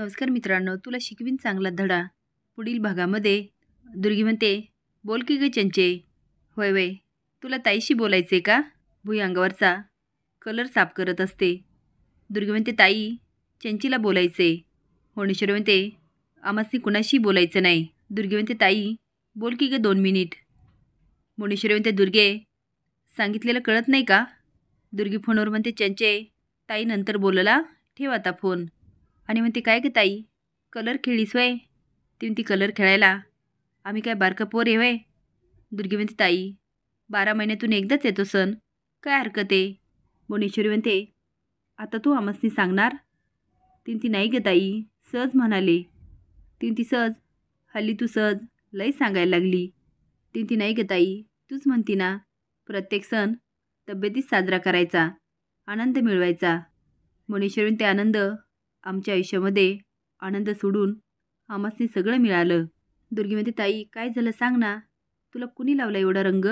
नमस्कार मित्रांनो, तुला शिकवीन चांगला धडा. पुढील भागामध्ये दुर्गी म्हणते, बोल की ग चंचे. होय वय, तुला ताईशी बोलायचे का? भुई अंगावरचा कलर साफ करत असते. दुर्गी म्हणते, ताई चंचीला बोलायचे. मोनेश्वरी म्हणते, आम्हासनी कुणाशी बोलायचं नाही. दुर्गी म्हणते, ताई बोल की ग 2 मिनिट. मोनेश्वरी म्हणते, दुर्गे सांगितलेलं कळत नाही का? दुर्गी फोनवर म्हणते, चंचे ताई नंतर बोलला, ठेव आता फोन. आणि म्हणते, काय ग ताई कलर खेळीस वय? ती म्हणते, कलर खेळायला आम्ही काय बारकं पोर आहे वय? दुर्गी म्हणते, ताई 12 महिन्यातून एकदाच येतो सण, काय हरकत आहे? मोनेश्वरी म्हणते, आता तू आम्हासनी सांगणार? ती म्हणते, नाही ग ताई सहज म्हणाले. ती म्हणते, सहज? हल्ली तू सहज लई सांगायला लागली. ती म्हणते, नाही ग ताई तूच म्हणती ना, प्रत्येक सण तब्येतीत साजरा करायचा, आनंद मिळवायचा. मोनेश्वरी म्हणते, आनंद? आमच्या आयुष्यामध्ये आनंद सोडून आम्हासनी सगळं मिळालं. दुर्गी म्हणते, ताई काय झालं सांग ना, तुला कुणी लावला एवढा रंग?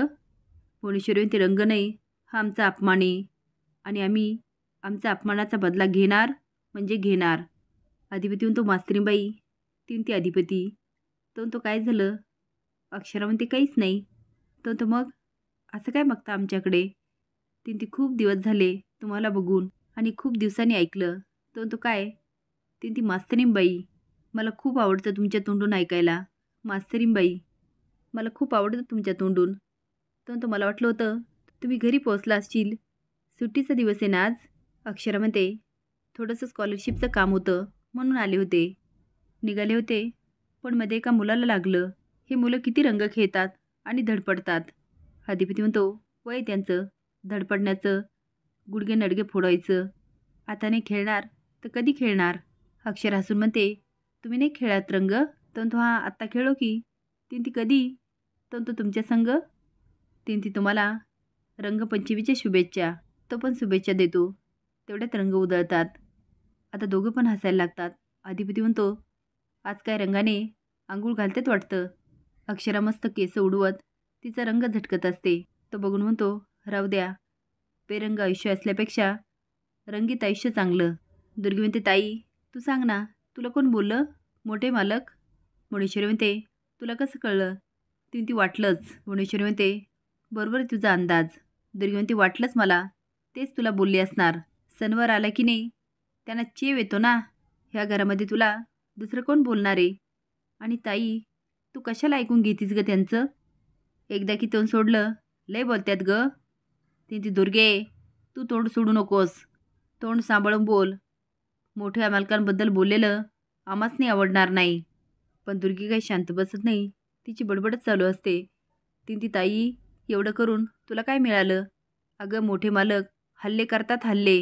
मोनेश्वरी म्हणते, रंग नाही, हा आमचा अपमान आहे आणि आम्ही आमचा अपमानाचा बदला घेणार म्हणजे घेणार. अधिपती म्हणतो, मास्तरीबाई. ती म्हणते, अधिपती? तो म्हणतो, काय झालं? अक्षरा म्हणते, काहीच नाही. तो म्हणतो, मग असं काय बघता आमच्याकडे? ती म्हणते, खूप दिवस झाले तुम्हाला बघून आणि खूप दिवसांनी ऐकलं. तो म्हणतो, काय? ती म्हणते, मास्तरीबाई मला खूप आवडतं तुमच्या तोंडून ऐकायला. मास्तरीबाई मला खूप आवडतं तुमच्या तोंडून. तो म्हणतो, मला वाटलं होतं तुम्ही घरी पोहोचला असशील, सुट्टीचा दिवस आहे ना आज. अक्षरा म्हणते, थोडंसं स्कॉलरशिपचं काम होतं म्हणून आले होते. निघाले होते पण मध्ये एका मुलाला लागलं. हे मुलं किती रंग खेळतात आणि धडपडतात. अधिपती म्हणतो, वय त्यांचं धडपडण्याचं, गुडघे नडगे फोडायचं. आता नाही खेळणार तर कधी खेळणार? अक्षर हसून म्हणते, तुम्ही नाही खेळत रंग? तो म्हणतो, हां आत्ता खेळो की. ती कधी? तो म्हणतो, तुमच्या संग. ती तुम्हाला रंगपंचमीच्या शुभेच्छा. तो पण शुभेच्छा देतो. तेवढ्यात रंग उधळतात. आता दोघं पण हसायला लागतात. अधिपती म्हणतो, आज काय रंगाने आंघोळ घालतेत वाटतं. अक्षरा मस्त केस उडवत तिचा रंग झटकत असते. तो बघून म्हणतो, राहू द्या, बेरंग आयुष्य असल्यापेक्षा रंगीत आयुष्य चांगलं. दुर्गी म्हणते, ताई तू सांग ना, तुला कोण बोललं? मोठे मालक? मोनेश्वरी म्हणते, तुला कसं कळलं? ती वाटलंच. मोनेश्वरी म्हणते, बरोबर तुझा अंदाज. दुर्गी म्हणते, वाटलंच मला, तेच तुला बोलली असणार. सणवार आला की नाही त्यांना चेव येतो ना. ह्या घरामध्ये तुला दुसरं कोण बोलणार आहे? आणि ताई तू कशाला ऐकून घेतीस ग त्यांचं? एकदा की तोंड सोडलं लय बोलत्यात ग. ती दुर्गे तू तोंड सोडू नकोस, तोंड सांभाळून बोल. मोठ्या मालकांबद्दल बोललेलं आम्हासनी आवडणार नाही. पण दुर्गी काही शांत बसत नाही, तिची बडबडच चालू असते. ती ताई एवढं करून तुला काय मिळालं? अगं मोठे मालक हल्ले करतात हल्ले.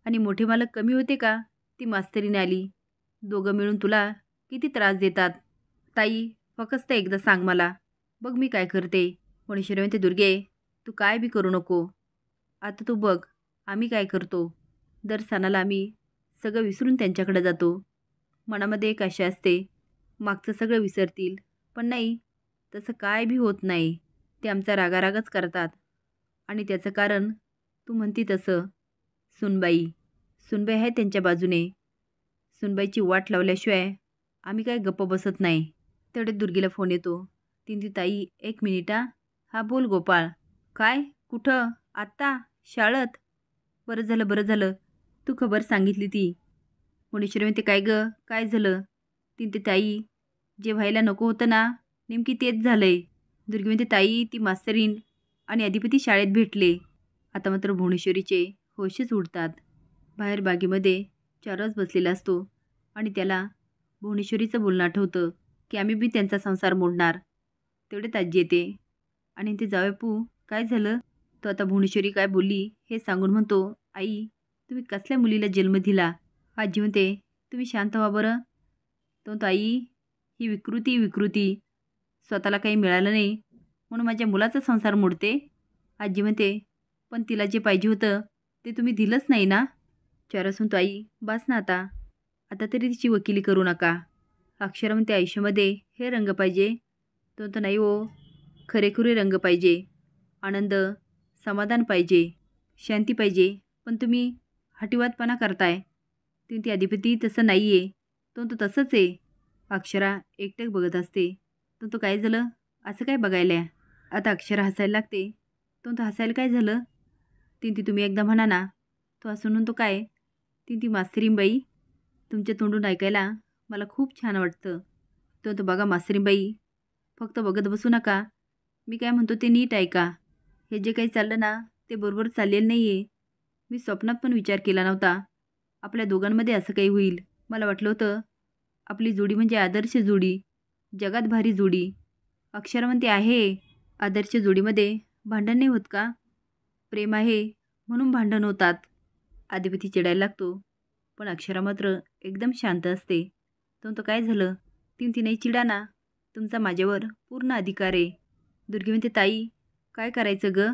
आणि मोठे मालक कमी होते का? ती मास्तरीने आली. दोघं मिळून तुला किती त्रास देतात. ताई फक्त एकदा सांग मला, बघ मी काय करते. मोनेश्वरी म्हणते, दुर्गे तू काय बी करू नको. आता तू बघ आम्ही काय करतो. दर सणाला आम्ही सगळं विसरून त्यांच्याकडे जातो. मनामध्ये एक आशा असते, मागचं सगळं विसरतील. पण नाही, तसं काय बी होत नाही. ते आमचा रागारागच करतात. आणि त्याचं कारण तू म्हणती तसं सुनबाई. सुनबाई आहे त्यांच्या बाजूने. सुनबाईची वाट लावल्याशिवाय आम्ही काय गप्प बसत नाही. तेवढ्यात दुर्गीला फोन येतो. ती ताई 1 मिनिट हा. हा बोल गोपाळ. काय? कुठं? आत्ता? शाळेत? बरं झालं बरं झालं तू खबर सांगितली ती. मोनेश्वरी म्हणते, काय ग काय झालं? ती ताई जे व्हायला नको होतं ना, नेमकी तेच झालंय. दुर्गी म्हणते, ताई ती मास्तरीण आणि अधिपती शाळेत भेटले. आता मात्र भुवनेश्वरीचे होशच उडतात. बाहेर बागेमध्ये चारच बसलेला असतो आणि त्याला भुवनेश्वरीचं बोलणं आठवतं की आम्ही बी त्यांचा संसार मोडणार. तेवढे आजी येते आणि ते जावयापू काय झालं? तो आता भुवनेश्वरी काय बोलली हे सांगून म्हणतो, आई तुम्ही कसल्या मुलीला जन्म दिला? आजी म्हणते, तुम्ही शांत व्हा बरं. तो म्हणतो, आई ही विकृती स्वतःला काही मिळालं नाही म्हणून माझ्या मुलाचा संसार मोडते. आजी म्हणते, पण तिला जे पाहिजे होतं ते तुम्ही दिलंच नाही ना. चारस म्हणतो, आई बस ना आता, आता तरी तिची वकिली करू नका. अक्षरा म्हणते, आयुष्यामध्ये हे रंग पाहिजे. तो म्हणतो, नाही हो, खरेखुरे रंग पाहिजे, आनंद समाधान पाहिजे, शांती पाहिजे. पण तुम्ही हटिवादपणा करताय. ती अधिपती तसं नाही आहे. तो तसंच आहे. अक्षरा एकटक बघत असते. तो काय झालं? असं काय बघायला? आता अक्षरा हसायला लागते. तो हसायला काय झालं? ती तुम्ही एकदा म्हणा ना. तो असं म्हणून तो काय? ती मास्तरींबाई, तुमच्या तोंडून ऐकायला मला खूप छान वाटतं. तो बघा मास्तरींबाई, फक्त बघत बसू नका. मी काय म्हणतो ते नीट ऐका. हे जे काही चाललं ना ते बरोबर चाललेलं नाही आहे. मी स्वप्नात पण विचार केला नव्हता आपल्या दोघांमध्ये असं काही होईल. मला वाटलं होतं आपली जोडी म्हणजे आदर्श जोडी, जगात भारी जोडी. अक्षरा म्हणते आहे. आदर्श जोडीमध्ये भांडण नाही होत का? प्रेम आहे म्हणून भांडण होतात. अधिपती चिडायला लागतो. पण अक्षरा मात्र एकदम शांत असते. तो काय झालं? ती नाही चिडा ना. तुमचा माझ्यावर पूर्ण अधिकार आहे. दुर्गी म्हणते ताई काय करायचं ग?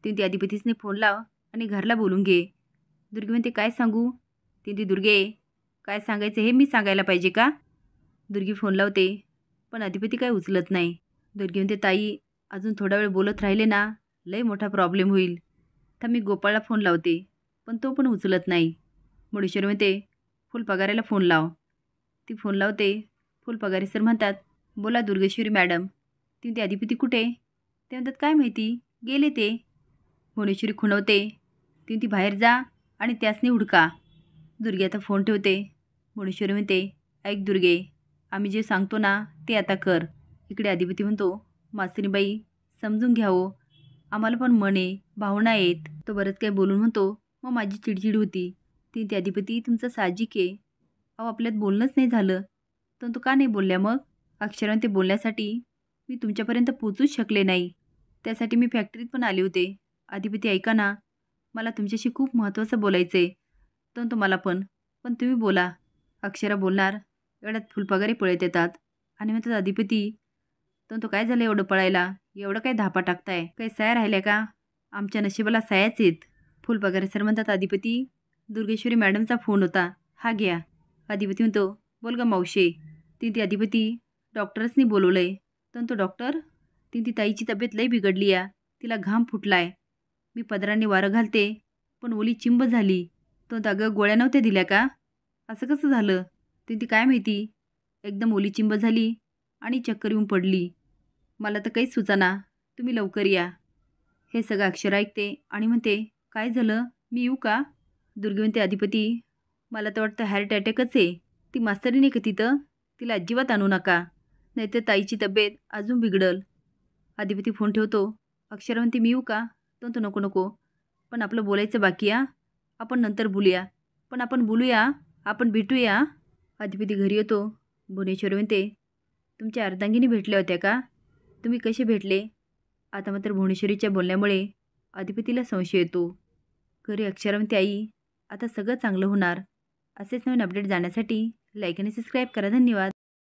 ती अधिपतीसने फोन लाव आणि घरला बोलून घे. दुर्गी म्हणते काय सांगू? ती दुर्गे काय सांगायचं हे मी सांगायला पाहिजे का? दुर्गी फोन लावते पण अधिपती काय उचलत नाही. दुर्गी म्हणते ताई अजून थोडा वेळ बोलत राहिले ना लय मोठा प्रॉब्लेम होईल. तर मी गोपाळला फोन लावते पण तो पण उचलत नाही. मुडेश्वर म्हणते फुलपगाराला फोन लाव. ती फोन लावते. फुलपगारे सर म्हणतात बोला दुर्गेश्वरी मॅडम. ती अधिपती कुठे? ते म्हणतात काय माहिती गेले ते. भुवनेश्वरी खुणवते. ती बाहेर जा आणि त्यासनी हुडका. दुर्गे आता फोन ठेवते. भुवनेश्वरी म्हणते ऐक दुर्गे, आम्ही जे सांगतो ना ते आता कर. इकडे अधिपती म्हणतो मास्तरीबाई समजून घ्यावं, आम्हाला पण मन आहे, भावना आहेत. तो बरंच काही बोलून म्हणतो मग माझी चिडचिड होती. ती अधिपती तुमचं साहजिक आहे. अहो आपल्यात बोलणंच नाही झालं. तर तो का नाही बोलल्या मग? अक्षरां ते बोलण्यासाठी मी तुमच्यापर्यंत पोचूच शकले नाही. त्यासाठी मी फॅक्टरीत पण आले होते. अधिपती ऐका ना, मला तुमच्याशी खूप महत्त्वाचं बोलायचं आहे. तर मला पण तुम्ही बोला. अक्षरा बोलणार एवढ्यात फुलपगारे पळत येतात आणि म्हणतात अधिपती तो काय झालं एवढं पळायला? एवढं काय धापा टाकताय? काही सया राहिल्या का? आमच्या नशिबाला सयाच आहेत. फुलपगारे सर म्हणतात अधिपती दुर्गेश्वरी मॅडमचा फोन होता, हा घ्या. अधिपती म्हणतो बोल ग मावशे. ती अधिपती डॉक्टरसनी बोलवलंय. तो डॉक्टर? ती ताईची तब्येत लई बिघडली या, तिला घाम फुटलाय. मी पदरांनी वारं घालते पण ओली चिंब झाली. तो अगं गोळ्या नव्हत्या दिल्या का? असं कसं झालं? ती काय माहिती एकदम ओली चिंब झाली आणि चक्कर येऊन पडली. मला तर काहीच सुचाना, तुम्ही लवकर या. हे सगळं अक्षरा ऐकते आणि म्हणते काय झालं, मी येऊ का? दुर्गे म्हणते अधिपती मला तर वाटतं हार्ट अटॅकच आहे. ती मास्तरी नाही का तिथं, तिला अजिबात आणू नका, नाहीतर ताईची तब्येत अजून बिघडल. अधिपती फोन ठेवतो. अक्षरा म्हणते मी येऊ का? तो नको नको, पण आपलं बोलायचं बाकी या, आपण नंतर बोलूया. पण आपण बोलूया, आपण भेटूया. अधिपती घरी येतो. भुवनेश्वरी म्हणते तुमच्या अर्धांगिनी भेटल्या होत्या का? तुम्ही कसे भेटले? आता मात्र भुवनेश्वरीच्या बोलण्यामुळे अधिपतीला संशय येतो. घरी अक्षरा म्हणते आई आता सगळं चांगलं होणार. असेच नवीन अपडेट जाण्यासाठी लाईक आणि सबस्क्राईब करा. धन्यवाद.